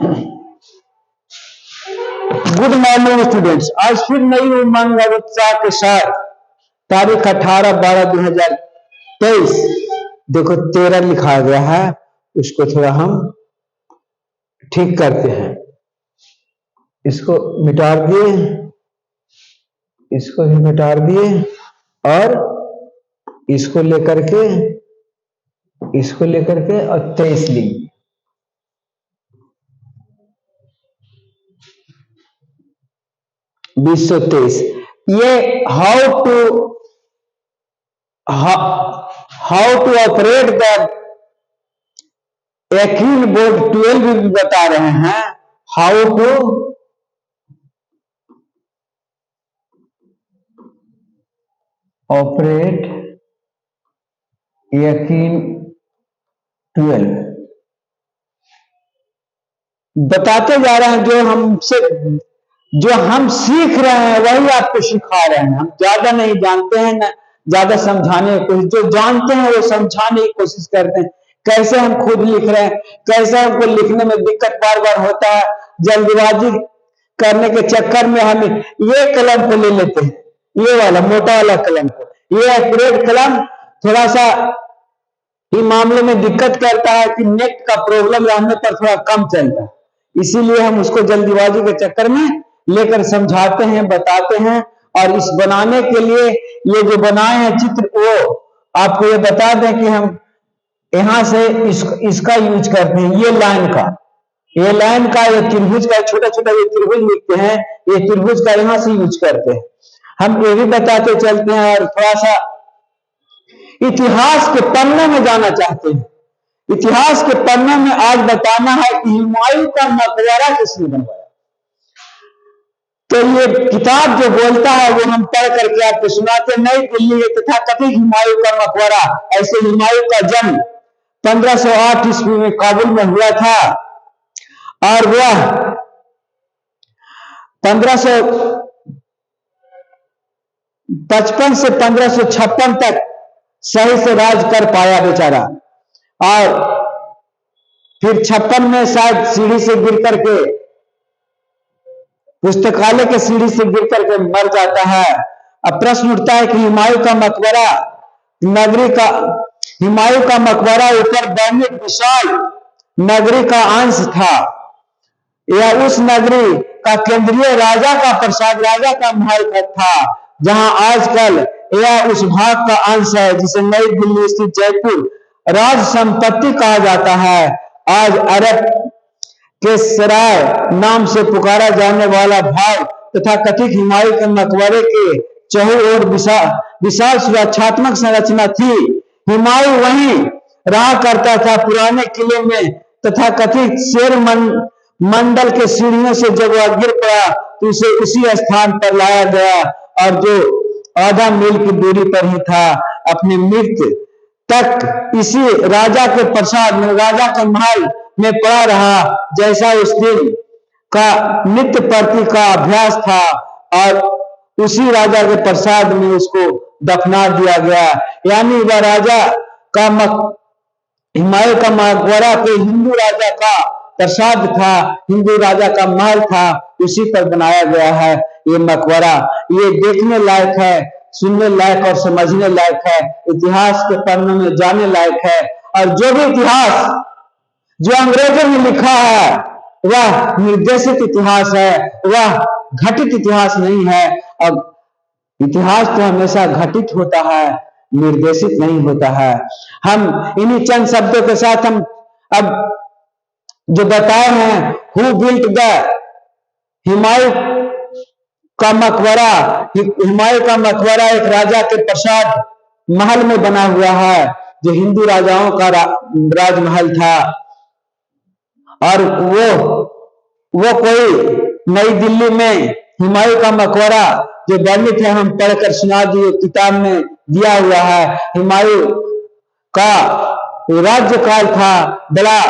Good morning students. आज फिर नई उमंग और उत्साह के साथ तारीख 18/12/2023, देखो 13 लिखा गया है, उसको थोड़ा हम ठीक करते हैं। इसको मिटा दिए, इसको भी मिटा दिए और इसको लेकर के और 23 लिख 2023। ये हाउ टू ऑपरेट द एक्यून बोर्ड 12 भी बता रहे हैं। हाउ टू ऑपरेट एक्यून 12 बताते जा रहे हैं। जो हम सीख रहे हैं वही आपको सिखा रहे हैं। हम ज्यादा नहीं जानते हैं, ना ज्यादा समझाने की कोशिश, जो जानते हैं वो समझाने की कोशिश करते हैं। कैसे हम खुद लिख रहे हैं, कैसे हमको लिखने में दिक्कत बार बार होता है, जल्दबाजी करने के चक्कर में हम ये कलम को ले लेते हैं, ये वाला मोटा वाला कलम को। ये एक्यूरेट कलम थोड़ा सा इस मामले में दिक्कत करता है कि नेट का प्रॉब्लम रहने पर थोड़ा कम चलता है, इसीलिए हम उसको जल्दीबाजी के चक्कर में लेकर समझाते हैं, बताते हैं। और इस बनाने के लिए ये जो बनाए हैं चित्र, वो आपको ये बता दें कि हम यहां से इसका यूज करते हैं। ये लाइन का, ये त्रिभुज का छोटा छोटा ये त्रिभुज लिखते हैं, ये त्रिभुज का यहां से यूज करते हैं। हम ये भी बताते चलते हैं और थोड़ा सा इतिहास के पन्ने में जाना चाहते हैं। इतिहास के पन्ने में आज बताना है कि हुमायूं का मकबरा किसने बनवाया। तो ये किताब जो बोलता है वो हम पढ़ करके आपको सुनाते। नई दिल्ली तथा कथित हुमायूं का मकबरा। ऐसे हुमायूं का जन्म 1508 ईस्वी में काबुल में हुआ था और वह 1555 से 1556 तक सही से राज कर पाया बेचारा। और फिर 56 में शायद सीढ़ी से गिर करके, पुस्तकालय के सीढ़ी से गिर करके मर जाता है। अब प्रश्न उठता है कि हुमायूं का मकबरा ऊपर वर्णित विशाल नगरी का अंश था। यह उस नगरी का केंद्रीय राजा का प्रसाद, राजा का महल था, जहां आजकल यह उस भाग का अंश है जिसे नई दिल्ली स्थित जयपुर राज संपत्ति कहा जाता है। आज अरब के सराय नाम से पुकारा जाने वाला भाग तथा कथित हुमायूं के मकबरे के चहुं ओर विशाल सुरक्षात्मक संरचना थी। हुमायूं वहीं रहा करता था पुराने किले में तथा कथित शेर मंडल के सीढ़ियों से जब वह गिर पड़ा तो उसे उसी स्थान पर लाया गया और जो आधा मील की दूरी पर ही था। अपनी मृत्यु तक इसी राजा के प्रसाद में, राजा के महल में पड़ा रहा, जैसा उस दिन का नित्य प्रति का अभ्यास था। और उसी राजा के प्रसाद में उसको दफना दिया गया। यानी वह राजा का हुमायूं का मकबरा के हिंदू राजा का प्रसाद था, हिंदू राजा का महल था, उसी पर बनाया गया है ये मकबरा। ये देखने लायक है, सुनने लायक और समझने लायक है, इतिहास के पन्नों में जाने लायक है। और जो भी इतिहास जो अंग्रेजों ने लिखा है वह निर्देशित इतिहास है, वह घटित इतिहास नहीं है। अब इतिहास तो हमेशा घटित होता है, निर्देशित नहीं होता है। हम इन्हीं चंद शब्दों के साथ हम अब जो बताए हैं, हु बिल्ट द हुमायूं का मकबरा। हुमायूं का मकबरा एक राजा के प्रसाद महल में बना हुआ है, जो हिंदू राजाओं का राजमहल था। और वो कोई नई दिल्ली में हुमायूं का मकबरा जो वर्णित है, हम पढ़कर सुना दिए, किताब में दिया हुआ है। हुमायूं का राज्यकाल था बड़ा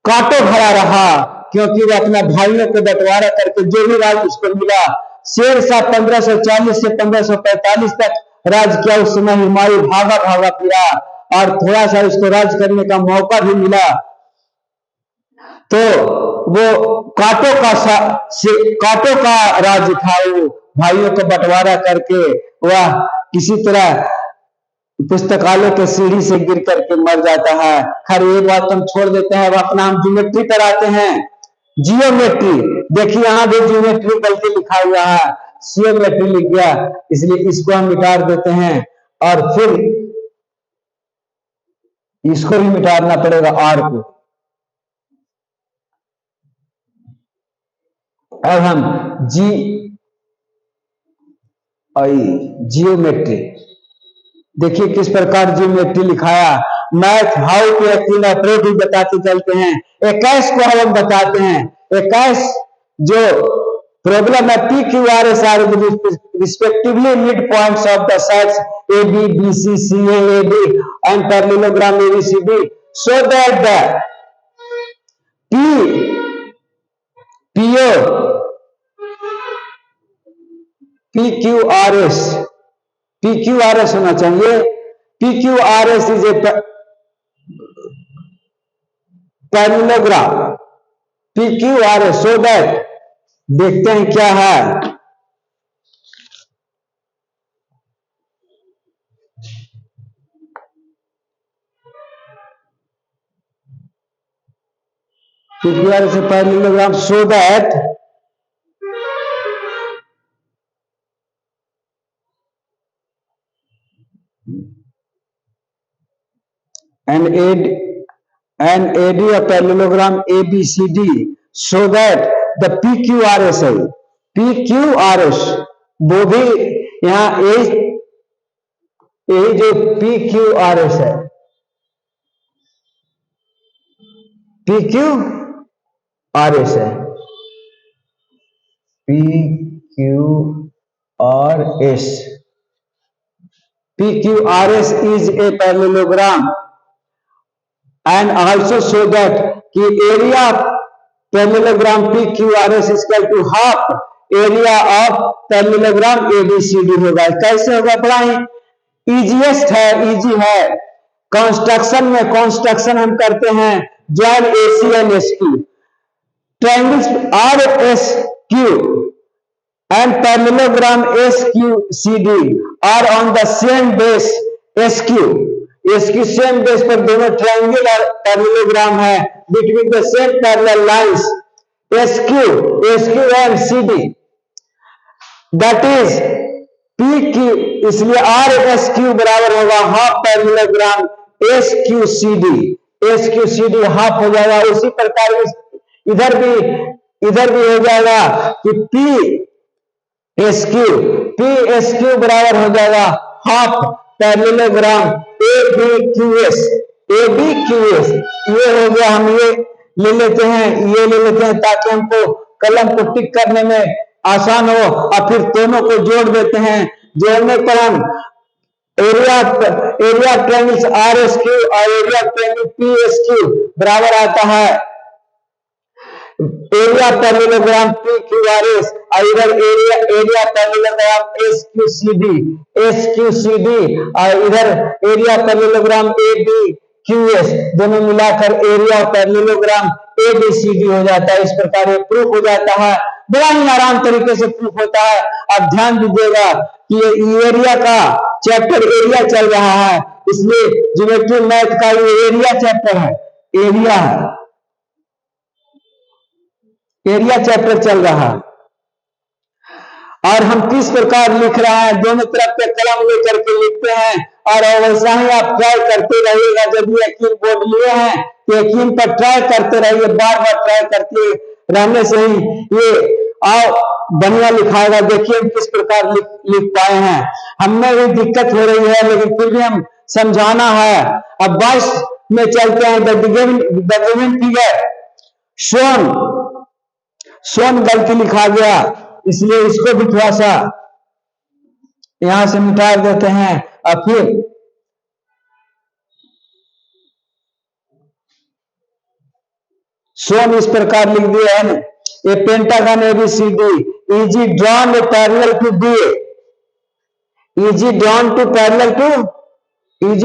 कांटों भरा रहा, क्योंकि वह अपना भाइयों को बंटवारा करके जो भी राज उसको मिला, शेर शाह 1540 से 1545 तक राज किया। उस समय हुमायूं भागा फिरा और थोड़ा सा उसको राज करने का मौका भी मिला। तो वो कांटों का राज्य था। वो भाइयों को बंटवारा करके वह किसी तरह पुस्तकालय के सीढ़ी से गिर करके मर जाता है। खैर ये बात हम छोड़ देते हैं, अब अपना हम ज्योमेट्री पर आते हैं। जियोमेट्री, देखिए यहां भी ज्योमेट्री गलती लिखा हुआ है, सियोमेट्री लिख गया, इसलिए इसको हम मिटा देते हैं और फिर इसको भी मिटाना पड़ेगा आर को। अब हम जियोमेट्री देखिए किस प्रकार जियोमेट्री लिखाया। Math how to acting approach बताते चलते हैं। 21 को हम बताते हैं। 21 जो प्रॉब्लम है, P Q R S R respectively mid points of the sides A B B C C A B and parallelogram A B C D so that the P Q R S होना चाहिए। P Q R S is a parallelogram P Q R S, so that देखते हैं क्या है। P Q R S a parallelogram so that and AD a parallelogram ABCD so that the PQRS है। PQRS वो भी यहाँ यही जो PQRS है, PQRS है, PQRS is a parallelogram and also show that कि area parallelogram PQRS is equal to half area of parallelogram ABCD होगा। कैसे होगा पढ़ाई? इजीएस्ट है, इजी है। कंस्ट्रक्शन में कंस्ट्रक्शन हम करते हैं join AC and SQ, triangles RSQ and parallelogram SQCD are on the same base SQ। इसकी सेम बेस पर दोनों ट्रायंगल और पैरेललोग्राम है between the same parallel lines SQ and CD, that is PQ, इसलिए RSQ बराबर होगा half parallelogram SQCD half हो जाएगा। उसी प्रकार इधर भी हो जाएगा कि PSQ बराबर हो जाएगा हाफ पैरेललोग्राम ABQS। ये हो गया, हम ये ले लेते हैं ताकि हमको कलम को टिक करने में आसान हो, और फिर दोनों को जोड़ देते हैं। जोड़ने पर हम एरिया ट्रायंगल्स RSQ और एरिया ट्रायंगल PSQ बराबर आता है एरिया पैरेललोग्राम PQRS और इधर एरिया पैरेललोग्राम SQCD और इधर एरिया पैरेललोग्राम ABQS, दोनों मिलाकर एरिया पैरेललोग्राम ABCD हो जाता है। इस प्रकार ये प्रूफ हो जाता है, बड़ा ही आराम तरीके से प्रूफ होता है। अब ध्यान दीजिएगा कि ये एरिया का चैप्टर एरिया चल रहा है, इसलिए ज्योमेट्री मैथ का ये एरिया चैप्टर है, एरिया चैप्टर चल रहा है। और हम किस प्रकार लिख रहे हैं, दोनों तरफ पे कलम लेकर के लिखते हैं, और वैसा ही आप ट्राई करते रहिएगा। जब यकीन बोर्ड लिए हैं तो यकीन पर ट्राई करते रहिए, बार बार ट्राई करते रहने से ही ये बढ़िया लिखाएगा। देखिए हम किस प्रकार लिख पाए हैं। हमें भी दिक्कत हो रही है लेकिन फिर भी हम समझाना है। अब 22 में चलते हैं। द गिवन फिगर शोन गलती लिखा गया, इसलिए इसको भी थोड़ा सा यहां से मिटा देते हैं। और फिर शोन इस प्रकार लिख दिया है, a pentagon ABCD EG drawn parallel to BA, EG drawn parallel to EG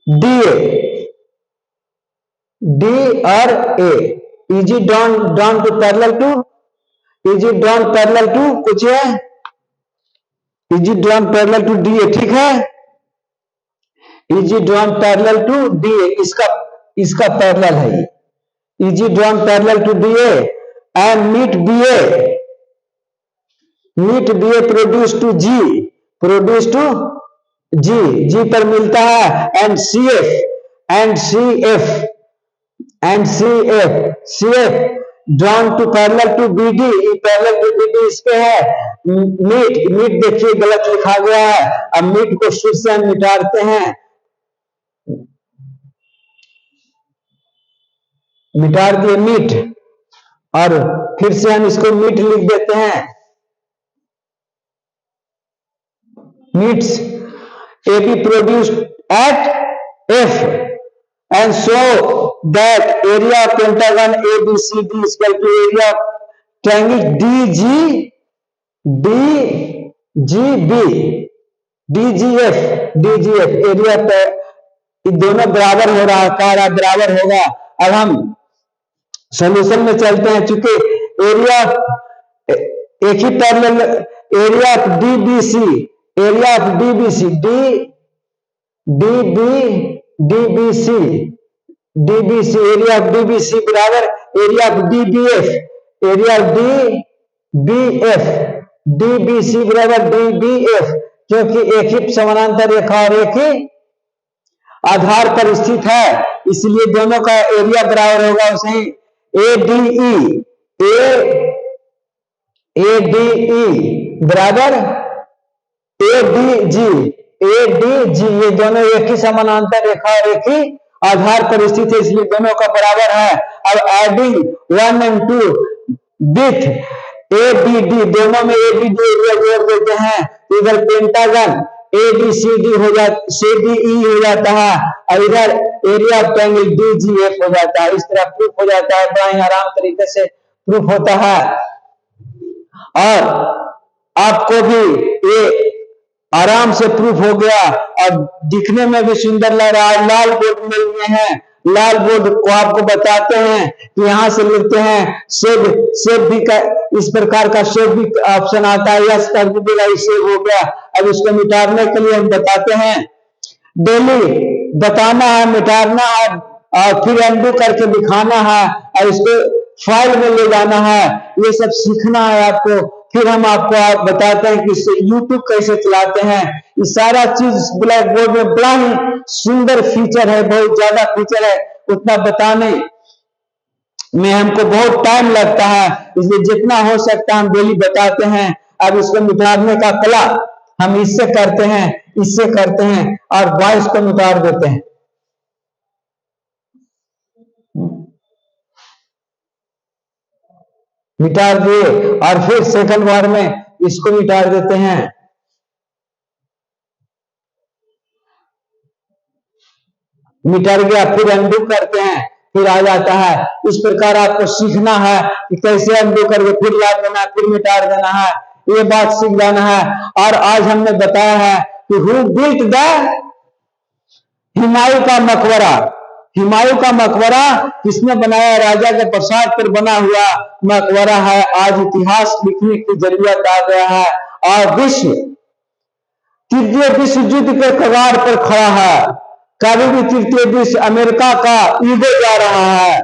DA, D or A? Is it drawn to parallel to? Is it drawn parallel to? कुछ है? Is it drawn parallel to DA? ठीक है? Is it drawn parallel to DA? इसका parallel है ये. Is it drawn parallel to DA and meet BA? Meet BA produce to G, produce to G पर मिलता है and CF drawn to parallel to BD, parallel to BD इसके है. Meet देखिए गलत लिखा गया है. अब मीट को फिर से हम मिटाते हैं, मिटा दिए मीट, और फिर से हम इसको मीट लिख देते हैं. Meets AB produced at F and so that area of pentagon ABCD is equal to area of triangle DGF area पे दोनों बराबर हो रहा है, बराबर होगा. अब हम सॉल्यूशन में चलते हैं. चूंकि एरिया एक ही parallel area of DBC area of DBC बराबर area of DBF area of DBF DBC बराबर DBF, क्योंकि एक ही समानांतर रेखा और एक ही आधार पर स्थित है, इसलिए दोनों का एरिया बराबर होगा. उसे ADE बराबर ADG, ये दोनों एक ही समानांतर रेखा और एक ही आधार पर स्थित है, इसलिए दोनों का बराबर है. अब एडिंग 1 and 2 विथ ABD, दोनों में ABD एरिया जोड़ देते हैं, इधर पेंटागन ABCD हो जाता, CDE हो जाता है, और इधर एरिया ऑफ ट्रायंगल DGF हो जाता है. इस तरह प्रूफ हो जाता है, बड़ा ही आराम तरीके से प्रूफ होता है. और आपको भी ये आराम से प्रूफ हो गया और दिखने में भी सुंदर लग रहा है. लाल बोर्ड मिल रहे हैं, लाल बोर्ड को आपको बताते हैं कि यहां से लिखते हैं सेव भी का, इस प्रकार का सेव भी ऑप्शन आता है. यस कर दीजिएगा, सेव हो गया. अब इसको मिटाने के लिए हम बताते हैं, डेली बताना है, मिटाना है, और फिर अनडू करके दिखाना है, और इसको फाइल में ले जाना है. ये सब सीखना है आपको. फिर हम आपको बताते हैं कि यूट्यूब कैसे चलाते हैं. ये सारा चीज ब्लैक बोर्ड में बड़ा ही सुंदर फीचर है, बहुत ज्यादा फीचर है. उतना बताने में हमको बहुत टाइम लगता है, इसलिए जितना हो सकता है हम डेली बताते हैं. अब इसको मिटाने का कला हम इससे करते हैं, इससे करते हैं, और वॉइस को मिटा देते हैं. मिटा दिए और फिर सेकंड बार में इसको मिटा देते हैं. मिटा गया, फिर अनडू करते हैं, फिर आ जाता है. इस प्रकार आपको सीखना है कि कैसे अनडू करके फिर याद देना है, फिर मिटा देना है. ये बात सीख जाना है. और आज हमने बताया है कि हु बिल्ट द हुमायूं का मकबरा. हुमायूं का मकबरा किसने बनाया? राजा के प्रसाद पर बना हुआ मकबरा है. आज इतिहास लिखने की जरूरत आ गया है, और तृतीय विश्व युद्ध के कगार पर खड़ा है. कभी भी तृतीय विश्व अमेरिका का ईगो जा रहा है,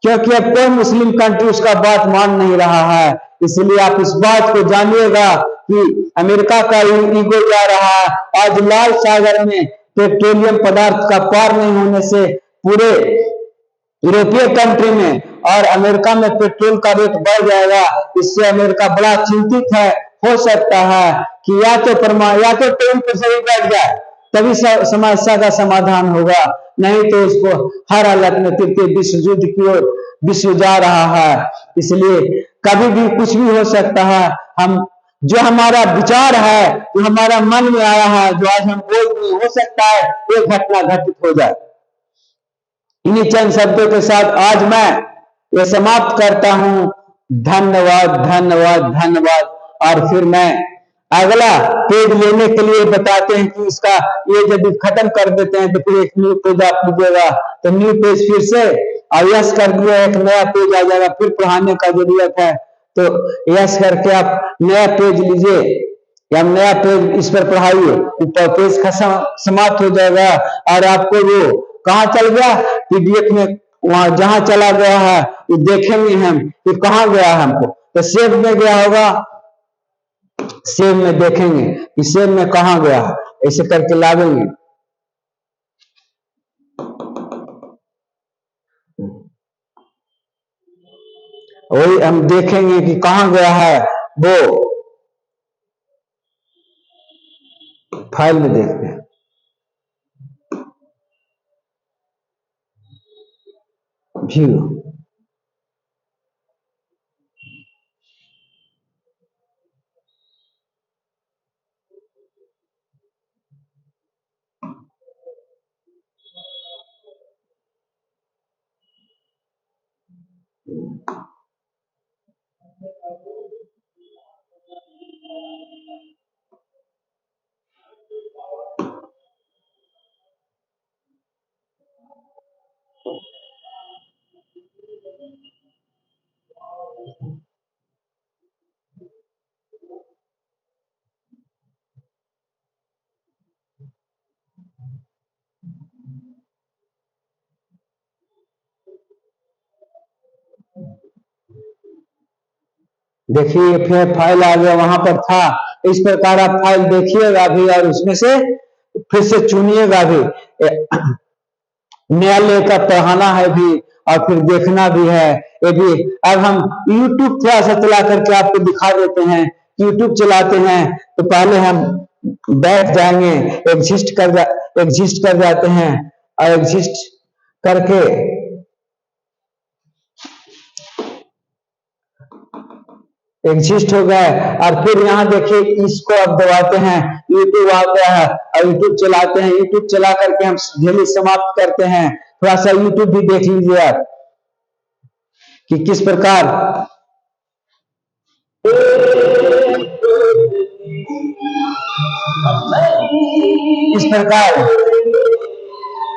क्योंकि अब कोई मुस्लिम कंट्री उसका बात मान नहीं रहा है. इसलिए आप इस बात को जानिएगा कि अमेरिका का ईगो जा रहा है. आज लाल सागर में पेट्रोलियम पदार्थ का पार नहीं होने से पूरे यूरोपीय कंट्री में और अमेरिका में पेट्रोल का रेट बढ़ जाएगा. इससे अमेरिका बड़ा चिंतित है. हो सकता है कि या तो ट्रेन पर सही बैठ जाए, तभी समस्या का समाधान होगा, नहीं तो उसको हर हालत में तृतीय विश्व युद्ध की ओर विश्व जा रहा है. इसलिए कभी भी कुछ भी हो सकता है. हम जो हमारा विचार है, जो हमारा मन में आया है, जो आज हम बोल रहे, हो सकता है एक घटना घटित हो जाए. इन्हीं चंद शब्दों के साथ आज मैं ये समाप्त करता हूं. धन्यवाद, धन्यवाद, धन्यवाद. और फिर मैं अगला पेज लेने के लिए बताते हैं कि इसका ये यदि खत्म कर देते हैं तो फिर एक न्यू पेज आप लीजिएगा, तो न्यू पेज फिर से और यस कर दिया, एक नया पेज आ जाएगा, फिर पढ़ाने का जरूरत है तो यस करके आप नया पेज लीजिए या नया पेज इस पर पढ़ाइए, ऊपर पेज समाप्त हो जाएगा और आपको वो कहाँ चल गया पीडीएफ में, वहां जहां चला गया है वो देखेंगे हम कि कहाँ गया है हमको, तो सेव में गया होगा, सेव में देखेंगे कि सेव में कहाँ गया है, ऐसे करके लावेंगे। वही हम देखेंगे कि कहाँ गया है, वो फाइल में देखते हैं। व्यू देखिए फिर फाइल आ गया, वहां पर था। इस प्रकार आप फाइल देखिएगा भी और उसमें से फिर से चुनिएगा भी, नया लेकर पढ़ाना है भी और फिर देखना भी है ये भी। अब हम YouTube थोड़ा सा चला करके आपको दिखा देते हैं। YouTube चलाते हैं तो पहले हम बैठ जाएंगे, एग्जिस्ट कर जाते हैं और एग्जिस्ट करके एग्जिस्ट हो गया और फिर यहाँ देखिए इसको अब दबाते हैं, यूट्यूब आ गया है और यूट्यूब चलाते हैं। यूट्यूब चला करके हम डेली समाप्त करते हैं। थोड़ा सा यूट्यूब भी देख लीजिए आप कि किस प्रकार इस प्रकार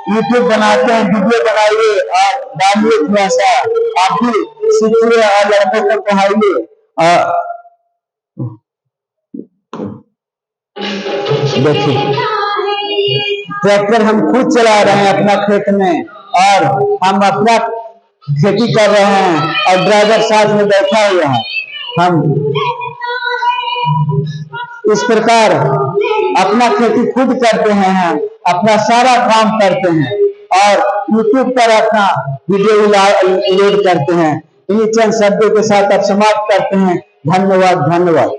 यूट्यूब बनाते हैं, वीडियो बनाइए और डालिए, थोड़ा सा आप भी सीखिए और लड़कों को पढ़ाइए। देखिए ट्रैक्टर हम खुद चला रहे हैं अपना खेत में और हम अपना खेती कर रहे हैं और ड्राइवर साथ में बैठा हुआ है। हम इस प्रकार अपना खेती खुद करते हैं, हम अपना सारा काम करते हैं और यूट्यूब पर अपना वीडियो लोड करते हैं। इन्हीं चंद शब्दों के साथ आप समाप्त करते हैं। धन्यवाद, धन्यवाद।